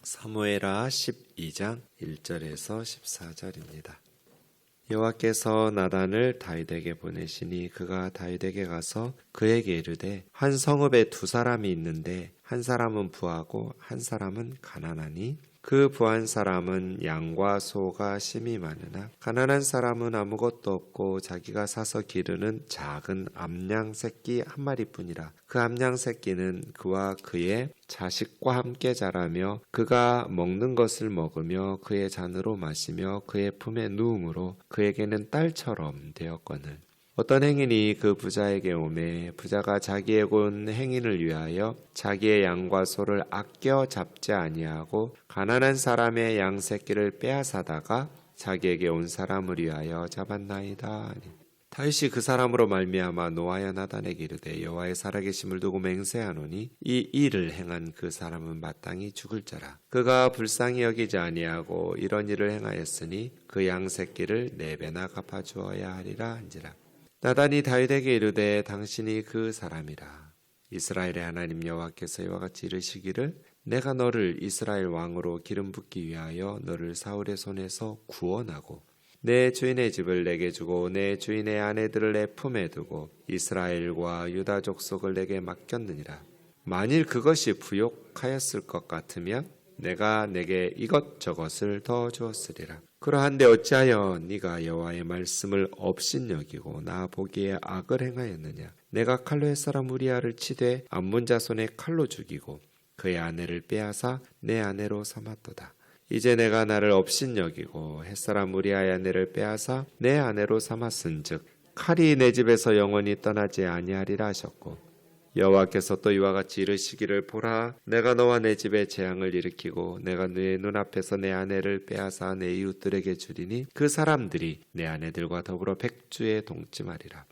사무엘하 12장 1절에서 14절입니다. 여호와께서 나단을 다윗에게 보내시니 그가 다윗에게 가서 그에게 이르되 한 성읍에 두 사람이 있는데 한 사람은 부하고 한 사람은 가난하니 그 부한 사람은 양과 소가 심히 많으나 가난한 사람은 아무것도 없고 자기가 사서 기르는 작은 암양 새끼 한 마리뿐이라. 그 암양 새끼는 그와 그의 자식과 함께 자라며 그가 먹는 것을 먹으며 그의 잔으로 마시며 그의 품에 누움으로 그에게는 딸처럼 되었거늘. 어떤 행인이 그 부자에게 오매 부자가 자기의 온 행인을 위하여 자기의 양과 소를 아껴 잡지 아니하고 가난한 사람의 양 새끼를 빼앗아다가 자기에게 온 사람을 위하여 잡았나이다. 다윗이 그 사람으로 말미암아 노하여 나단에게 이르되 여호와의 살아계심을 두고 맹세하노니 이 일을 행한 그 사람은 마땅히 죽을 자라. 그가 불쌍히 여기지 아니하고 이런 일을 행하였으니 그 양 새끼를 4배나 갚아주어야 하리라 한지라. 나단이 다윗에게 이르되 당신이 그 사람이라. 이스라엘의 하나님 여호와께서 이와 같이 이르시기를 내가 너를 이스라엘 왕으로 기름 붓기 위하여 너를 사울의 손에서 구원하고 내 주인의 집을 내게 주고 내 주인의 아내들을 내 품에 두고 이스라엘과 유다 족속을 내게 맡겼느니라. 만일 그것이 부욕하였을 것 같으면 내가 내게 이것저것을 더 주었으리라. 그러한데 어찌하여 네가 여호와의 말씀을 업신여기고 나 보기에 악을 행하였느냐. 내가 칼로 햇사람 우리아를 치되 암몬 자손의 칼로 죽이고 그의 아내를 빼앗아 내 아내로 삼았도다. 이제 내가 나를 업신여기고 햇사람 우리아의 아내를 빼앗아 내 아내로 삼았은즉 칼이 내 집에서 영원히 떠나지 아니하리라 하셨고 여호와께서 또 이와 같이 이르시기를 보라 내가 너와 내 집에 재앙을 일으키고 내가 네 눈앞에서 내 아내를 빼앗아 내 이웃들에게 주리니 그 사람들이 내 아내들과 더불어 백주에 동침하리라.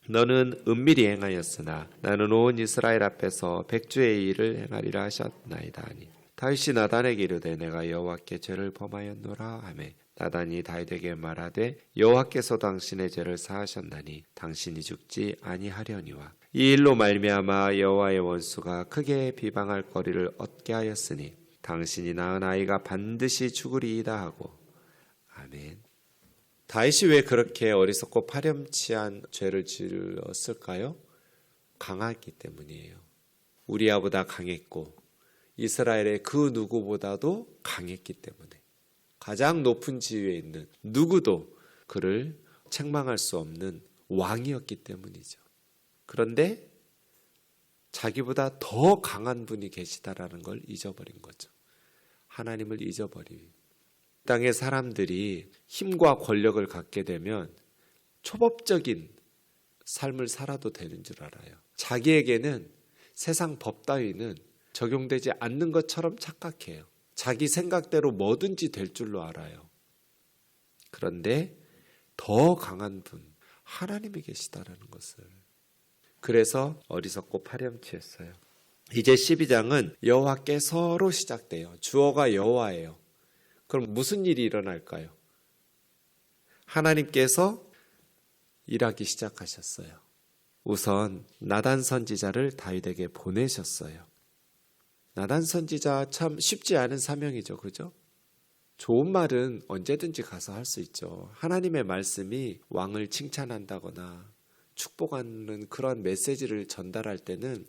너는 은밀히 행하였으나 나는 온 이스라엘 앞에서 백주의 일을 행하리라 하셨나이다 하니 다윗이 나단에게 이르되 내가 여호와께 죄를 범하였노라 하매 나단이 다윗에게 말하되 여호와께서 당신의 죄를 사하셨나니 당신이 죽지 아니하려니와 이 일로 말미암아 여호와의 원수가 크게 비방할 거리를 얻게 하였으니 당신이 낳은 아이가 반드시 죽으리이다 하고. 아멘. 다윗이 왜 그렇게 어리석고 파렴치한 죄를 지었을까요? 강했기 때문이에요. 우리아보다 강했고 이스라엘의 그 누구보다도 강했기 때문에 가장 높은 지위에 있는 누구도 그를 책망할 수 없는 왕이었기 때문이죠. 그런데 자기보다 더 강한 분이 계시다라는 걸 잊어버린 거죠. 하나님을 잊어버린. 땅의 사람들이 힘과 권력을 갖게 되면 초법적인 삶을 살아도 되는 줄 알아요. 자기에게는 세상 법 따위는 적용되지 않는 것처럼 착각해요. 자기 생각대로 뭐든지 될 줄로 알아요. 그런데 더 강한 분, 하나님이 계시다라는 것을. 그래서 어리석고 파렴치했어요. 이제 12장은 여호와께서로 시작돼요. 주어가 여호와예요. 그럼 무슨 일이 일어날까요? 하나님께서 일하기 시작하셨어요. 우선 나단 선지자를 다윗에게 보내셨어요. 나단 선지자 참 쉽지 않은 사명이죠. 그죠? 좋은 말은 언제든지 가서 할 수 있죠. 하나님의 말씀이 왕을 칭찬한다거나 축복하는 그런 메시지를 전달할 때는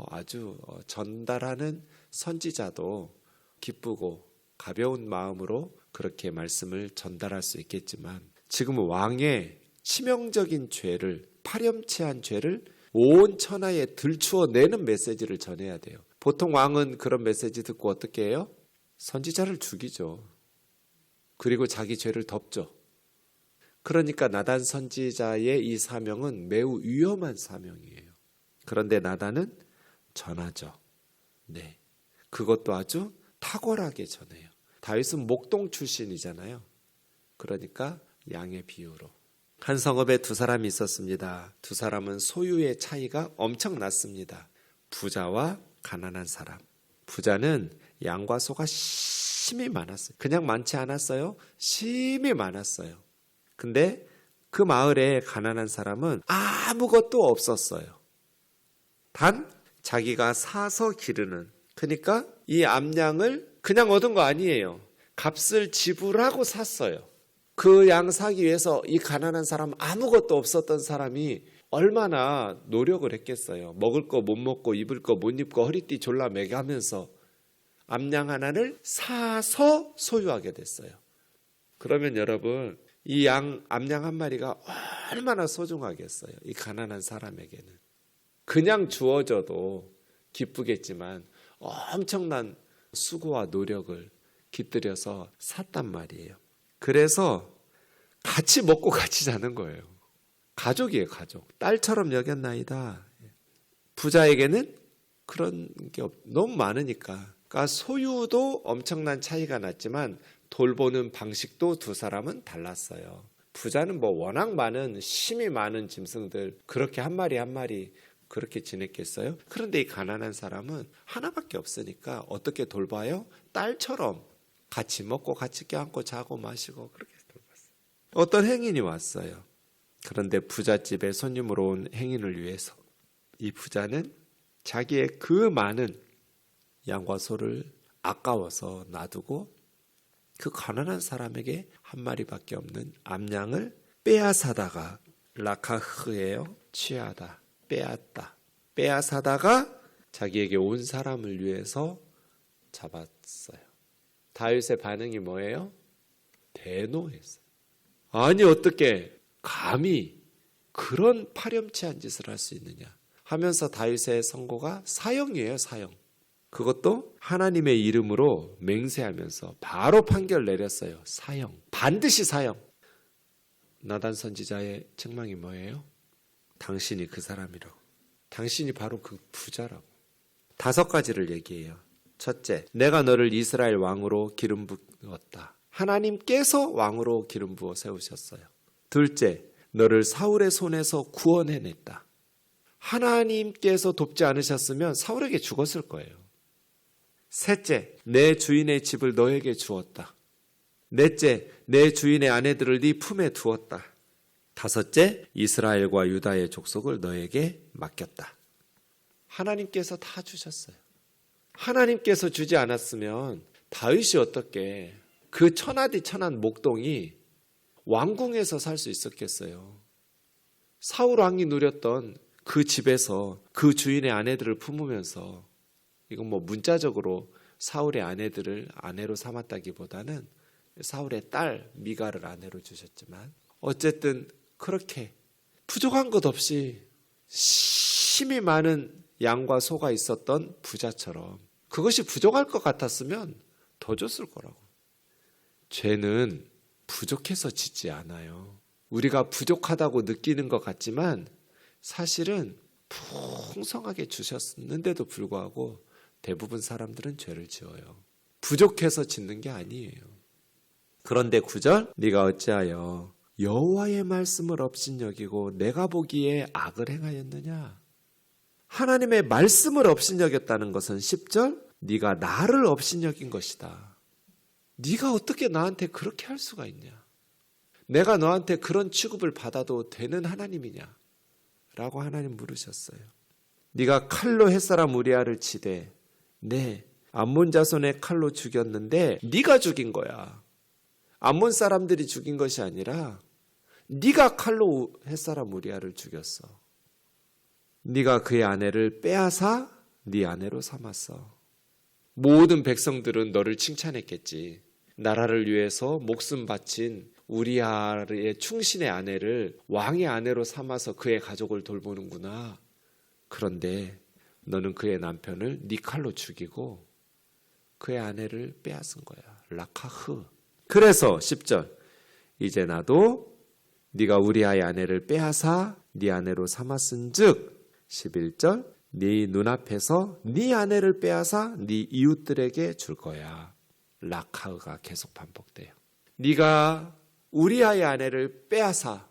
아주 전달하는 선지자도 기쁘고 가벼운 마음으로 그렇게 말씀을 전달할 수 있겠지만 지금은 왕의 치명적인 죄를, 파렴치한 죄를 온 천하에 들추어내는 메시지를 전해야 돼요. 보통 왕은 그런 메시지 듣고 어떻게 해요? 선지자를 죽이죠. 그리고 자기 죄를 덮죠. 그러니까 나단 선지자의 이 사명은 매우 위험한 사명이에요. 그런데 나단은 전하죠. 네, 그것도 아주 탁월하게 전해요. 다윗은 목동 출신이잖아요. 그러니까 양의 비유로. 한 성읍에 두 사람이 있었습니다. 두 사람은 소유의 차이가 엄청 났습니다. 부자와 가난한 사람. 부자는 양과 소가 심히 많았어요. 그냥 많지 않았어요. 심히 많았어요. 근데 그 마을에 가난한 사람은 아무것도 없었어요. 단 자기가 사서 기르는, 그러니까 이 암양을 그냥 얻은 거 아니에요. 값을 지불하고 샀어요. 그 양 사기 위해서 이 가난한 사람, 아무것도 없었던 사람이 얼마나 노력을 했겠어요. 먹을 거 못 먹고 입을 거 못 입고 허리띠 졸라 매가면서 암양 하나를 사서 소유하게 됐어요. 그러면 여러분, 이 암양 한 마리가 얼마나 소중하겠어요. 이 가난한 사람에게는. 그냥 주어져도 기쁘겠지만 엄청난 수고와 노력을 깃들여서 샀단 말이에요. 그래서 같이 먹고 같이 자는 거예요. 가족이에요, 가족. 딸처럼 여겼나이다. 부자에게는 그런 게 너무 많으니까. 그러니까 소유도 엄청난 차이가 났지만 돌보는 방식도 두 사람은 달랐어요. 부자는 뭐 워낙 많은, 힘이 많은 짐승들 그렇게 한 마리 한 마리 그렇게 지냈겠어요? 그런데 이 가난한 사람은 하나밖에 없으니까 어떻게 돌봐요? 딸처럼 같이 먹고 같이 껴안고 자고 마시고 그렇게 돌봤어요. 어떤 행인이 왔어요. 그런데 부잣집에 손님으로 온 행인을 위해서 이 부자는 자기의 그 많은 양과 소를 아까워서 놔두고 그 가난한 사람에게 한 마리밖에 없는 암양을 빼앗아다가 라카흐예요. 취하다. 빼앗다. 빼앗아다가 자기에게 온 사람을 위해서 잡았어요. 다윗의 반응이 뭐예요? 대노했어요. 아니 어떻게 감히 그런 파렴치한 짓을 할 수 있느냐 하면서 다윗의 선고가 사형이에요. 사형. 그것도 하나님의 이름으로 맹세하면서 바로 판결 내렸어요. 사형. 반드시 사형. 나단 선지자의 책망이 뭐예요? 당신이 그 사람이라고. 당신이 바로 그 부자라고. 5가지를 얘기해요. 첫째, 내가 너를 이스라엘 왕으로 기름 부었다. 하나님께서 왕으로 기름 부어 세우셨어요. 둘째, 너를 사울의 손에서 구원해냈다. 하나님께서 돕지 않으셨으면 사울에게 죽었을 거예요. 셋째, 내 주인의 집을 너에게 주었다. 넷째, 내 주인의 아내들을 네 품에 두었다. 다섯째, 이스라엘과 유다의 족속을 너에게 맡겼다. 하나님께서 다 주셨어요. 하나님께서 주지 않았으면 다윗이 어떻게 그 천하디 천한 목동이 왕궁에서 살 수 있었겠어요. 사울 왕이 누렸던 그 집에서 그 주인의 아내들을 품으면서, 이건 뭐 문자적으로 사울의 아내들을 아내로 삼았다기보다는 사울의 딸 미가를 아내로 주셨지만 어쨌든 그렇게 부족한 것 없이 힘이 많은 양과 소가 있었던 부자처럼 그것이 부족할 것 같았으면 더 줬을 거라고. 죄는 부족해서 짓지 않아요. 우리가 부족하다고 느끼는 것 같지만 사실은 풍성하게 주셨는데도 불구하고 대부분 사람들은 죄를 지어요. 부족해서 짓는 게 아니에요. 그런데 9절, 네가 어찌하여 여호와의 말씀을 업신여기고 내가 보기에 악을 행하였느냐. 하나님의 말씀을 업신여겼다는 것은 10절, 네가 나를 업신여긴 것이다. 네가 어떻게 나한테 그렇게 할 수가 있냐. 내가 너한테 그런 취급을 받아도 되는 하나님이냐 라고 하나님 물으셨어요. 네가 칼로 햇사람 우리아를 치되 네, 암몬 자손의 칼로 죽였는데 네가 죽인 거야. 암몬 사람들이 죽인 것이 아니라 네가 칼로 햇사람 우리아를 죽였어. 네가 그의 아내를 빼앗아 네 아내로 삼았어. 모든 백성들은 너를 칭찬했겠지. 나라를 위해서 목숨 바친 우리아의 충신의 아내를 왕의 아내로 삼아서 그의 가족을 돌보는구나. 그런데 너는 그의 남편을 네 칼로 죽이고 그의 아내를 빼앗은 거야. 라카흐. 그래서 10절, 이제 나도 네가 우리아의 아내를 빼앗아 네 아내로 삼았은즉 11절, 네 눈앞에서 네 아내를 빼앗아 네 이웃들에게 줄 거야. 라카흐가 계속 반복돼요. 네가 우리아의 아내를 빼앗아,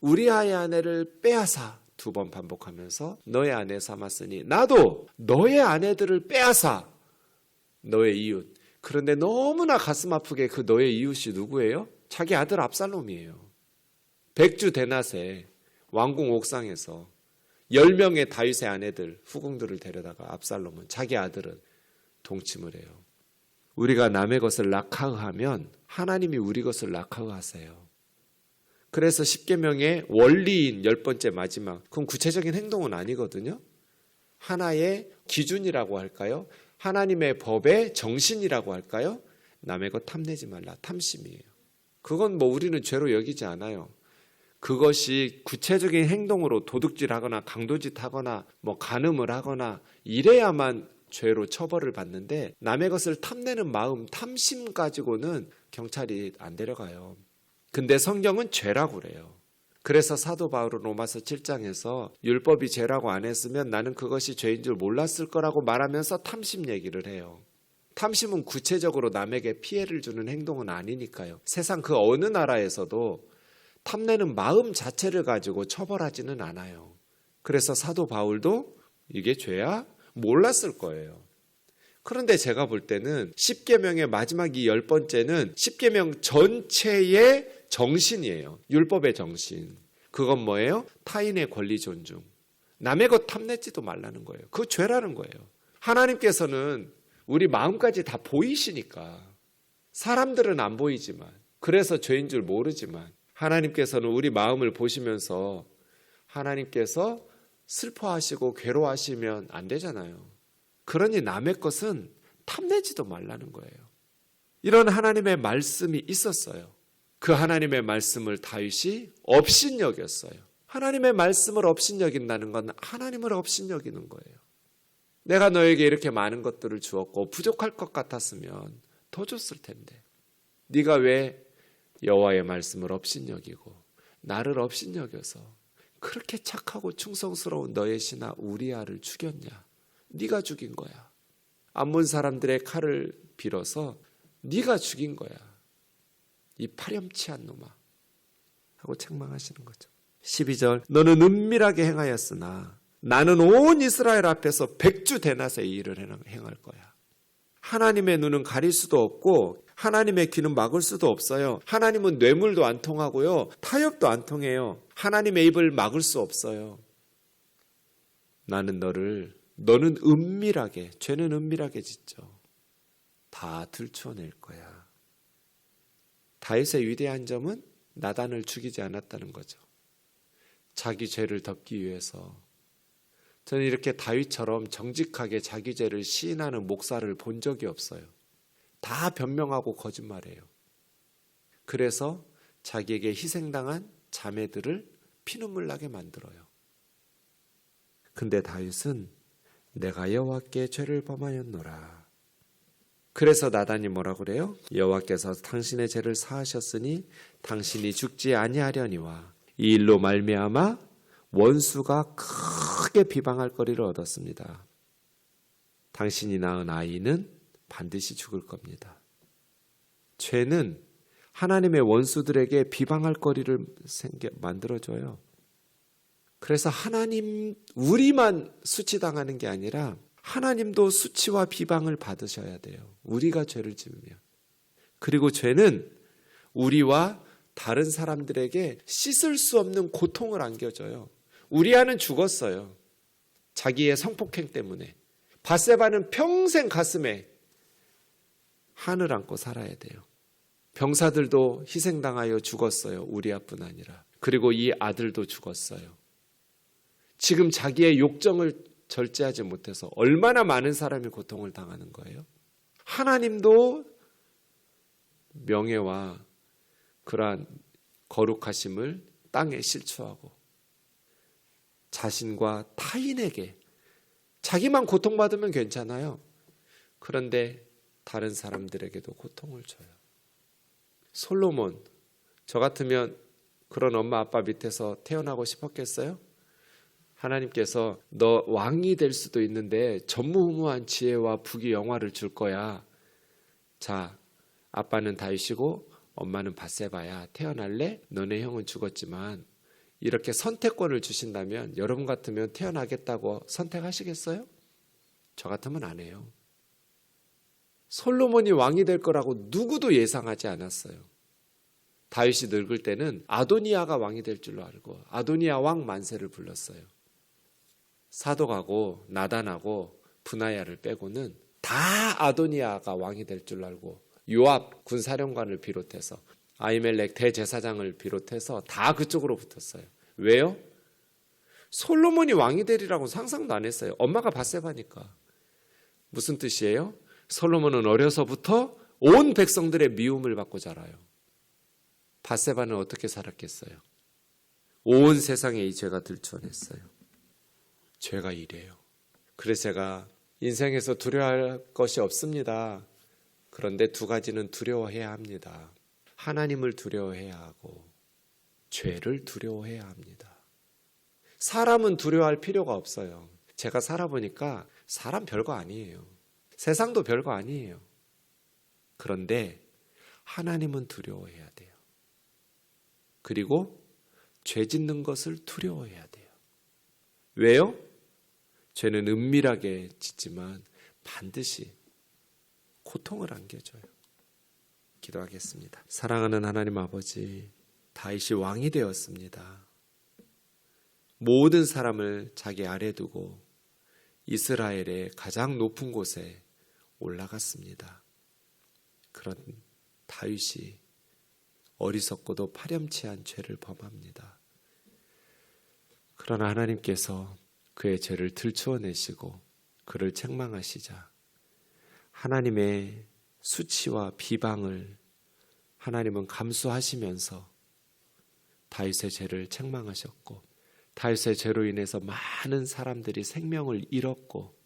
우리아의 아내를 빼앗아 2번 반복하면서 너의 아내 삼았으니 나도 너의 아내들을 빼앗아 너의 이웃. 그런데 너무나 가슴 아프게 그 너의 이웃이 누구예요? 자기 아들 압살롬이에요. 백주 대낮에 왕궁 옥상에서 10명의 다윗의 아내들, 후궁들을 데려다가 압살롬은, 자기 아들은 동침을 해요. 우리가 남의 것을 낙하하면 하나님이 우리 것을 낙하하세요. 그래서 십계명의 원리인 10번째 마지막, 그건 구체적인 행동은 아니거든요. 하나의 기준이라고 할까요? 하나님의 법의 정신이라고 할까요? 남의 것 탐내지 말라. 탐심이에요. 그건 뭐 우리는 죄로 여기지 않아요. 그것이 구체적인 행동으로 도둑질하거나 강도짓하거나 뭐 간음을 하거나 이래야만 죄로 처벌을 받는데, 남의 것을 탐내는 마음, 탐심 가지고는 경찰이 안 데려가요. 근데 성경은 죄라고 그래요. 그래서 사도 바울은 로마서 7장에서 율법이 죄라고 안 했으면 나는 그것이 죄인 줄 몰랐을 거라고 말하면서 탐심 얘기를 해요. 탐심은 구체적으로 남에게 피해를 주는 행동은 아니니까요. 세상 그 어느 나라에서도 탐내는 마음 자체를 가지고 처벌하지는 않아요. 그래서 사도 바울도 이게 죄야? 몰랐을 거예요. 그런데 제가 볼 때는 십계명의 마지막 이 10번째는 십계명 전체의 정신이에요. 율법의 정신. 그건 뭐예요? 타인의 권리 존중. 남의 것 탐내지도 말라는 거예요. 그거 죄라는 거예요. 하나님께서는 우리 마음까지 다 보이시니까. 사람들은 안 보이지만, 그래서 죄인 줄 모르지만 하나님께서는 우리 마음을 보시면서 하나님께서 슬퍼하시고 괴로워하시면 안 되잖아요. 그러니 남의 것은 탐내지도 말라는 거예요. 이런 하나님의 말씀이 있었어요. 그 하나님의 말씀을 다윗이 업신여겼어요. 하나님의 말씀을 업신여긴다는 건 하나님을 업신여기는 거예요. 내가 너에게 이렇게 많은 것들을 주었고 부족할 것 같았으면 더 줬을 텐데 네가 왜 여호와의 말씀을 업신여기고 나를 업신여겨서 그렇게 착하고 충성스러운 너의 신하 우리아를 죽였냐? 네가 죽인 거야. 암몬 사람들의 칼을 빌어서 네가 죽인 거야. 이 파렴치한 놈아 하고 책망하시는 거죠. 12절 너는 은밀하게 행하였으나 나는 온 이스라엘 앞에서 백주 대낮에 이 일을 행할 거야. 하나님의 눈은 가릴 수도 없고 하나님의 귀는 막을 수도 없어요. 하나님은 뇌물도 안 통하고요. 타협도 안 통해요. 하나님의 입을 막을 수 없어요. 나는 너는 은밀하게, 죄는 은밀하게 짓죠. 다 들추어낼 거야. 다윗의 위대한 점은 나단을 죽이지 않았다는 거죠. 자기 죄를 덮기 위해서. 저는 이렇게 다윗처럼 정직하게 자기 죄를 시인하는 목사를 본 적이 없어요. 다 변명하고 거짓말해요. 그래서 자기에게 희생당한 자매들을 피눈물 나게 만들어요. 근데 다윗은 내가 여호와께 죄를 범하였노라. 그래서 나단이 뭐라고 그래요? 여호와께서 당신의 죄를 사하셨으니 당신이 죽지 아니하려니와 이 일로 말미암아 원수가 크게 비방할 거리를 얻었습니다. 당신이 낳은 아이는 반드시 죽을 겁니다. 죄는 하나님의 원수들에게 비방할 거리를 만들어줘요. 그래서 우리만 수치당하는 게 아니라 하나님도 수치와 비방을 받으셔야 돼요. 우리가 죄를 지으면. 그리고 죄는 우리와 다른 사람들에게 씻을 수 없는 고통을 안겨줘요. 우리아는 죽었어요. 자기의 성폭행 때문에. 밧세바는 평생 가슴에 한을 안고 살아야 돼요. 병사들도 희생당하여 죽었어요. 우리아뿐 아니라. 그리고 이 아들도 죽었어요. 지금 자기의 욕정을 절제하지 못해서 얼마나 많은 사람이 고통을 당하는 거예요. 하나님도 명예와 그러한 거룩하심을 땅에 실추하고 자신과 타인에게 자기만 고통받으면 괜찮아요. 그런데 다른 사람들에게도 고통을 줘요. 솔로몬, 저 같으면 그런 엄마 아빠 밑에서 태어나고 싶었겠어요? 하나님께서 너 왕이 될 수도 있는데 전무후무한 지혜와 부귀 영화를 줄 거야. 자, 아빠는 다윗이고 엄마는 밧세바야. 태어날래? 너네 형은 죽었지만 이렇게 선택권을 주신다면 여러분 같으면 태어나겠다고 선택하시겠어요? 저 같으면 안 해요. 솔로몬이 왕이 될 거라고 누구도 예상하지 않았어요. 다윗이 늙을 때는 아도니아가 왕이 될 줄로 알고 아도니아 왕 만세를 불렀어요. 사독하고 나단하고 브나야를 빼고는 다 아도니아가 왕이 될 줄 알고 요압 군사령관을 비롯해서 아히멜렉 대제사장을 비롯해서 다 그쪽으로 붙었어요. 왜요? 솔로몬이 왕이 되리라고 상상도 안 했어요. 엄마가 밧세바니까. 무슨 뜻이에요? 솔로몬은 어려서부터 온 백성들의 미움을 받고 자라요. 밧세바는 어떻게 살았겠어요? 온 세상에 이 죄가 들춰냈어요. 죄가 이래요. 그래서 제가 인생에서 두려워할 것이 없습니다. 그런데 두 가지는 두려워해야 합니다. 하나님을 두려워해야 하고 죄를 두려워해야 합니다. 사람은 두려워할 필요가 없어요. 제가 살아보니까 사람 별거 아니에요. 세상도 별거 아니에요. 그런데 하나님은 두려워해야 돼요. 그리고 죄 짓는 것을 두려워해야 돼요. 왜요? 죄는 은밀하게 짓지만 반드시 고통을 안겨줘요. 기도하겠습니다. 사랑하는 하나님 아버지, 다윗이 왕이 되었습니다. 모든 사람을 자기 아래 두고 이스라엘의 가장 높은 곳에 올라갔습니다. 그런 다윗이 어리석고도 파렴치한 죄를 범합니다. 그러나 하나님께서 그의 죄를 들추어내시고 그를 책망하시자 하나님의 수치와 비방을 하나님은 감수하시면서 다윗의 죄를 책망하셨고 다윗의 죄로 인해서 많은 사람들이 생명을 잃었고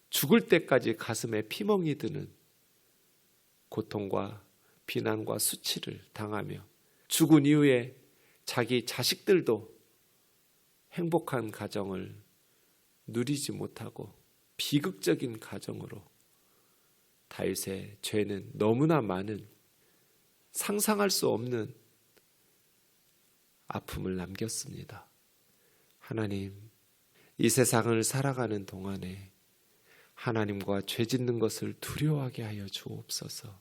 죽을 때까지 가슴에 피멍이 드는 고통과 비난과 수치를 당하며 죽은 이후에 자기 자식들도 행복한 가정을 누리지 못하고 비극적인 가정으로 다윗의 죄는 너무나 많은 상상할 수 없는 아픔을 남겼습니다. 하나님, 이 세상을 살아가는 동안에 하나님과 죄 짓는 것을 두려워하게 하여 주옵소서.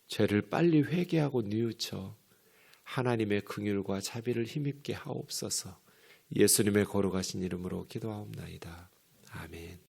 죄를 빨리 회개하고 뉘우쳐 하나님의 긍휼과 자비를 힘입게 하옵소서. 예수님의 거룩하신 이름으로 기도하옵나이다. 아멘.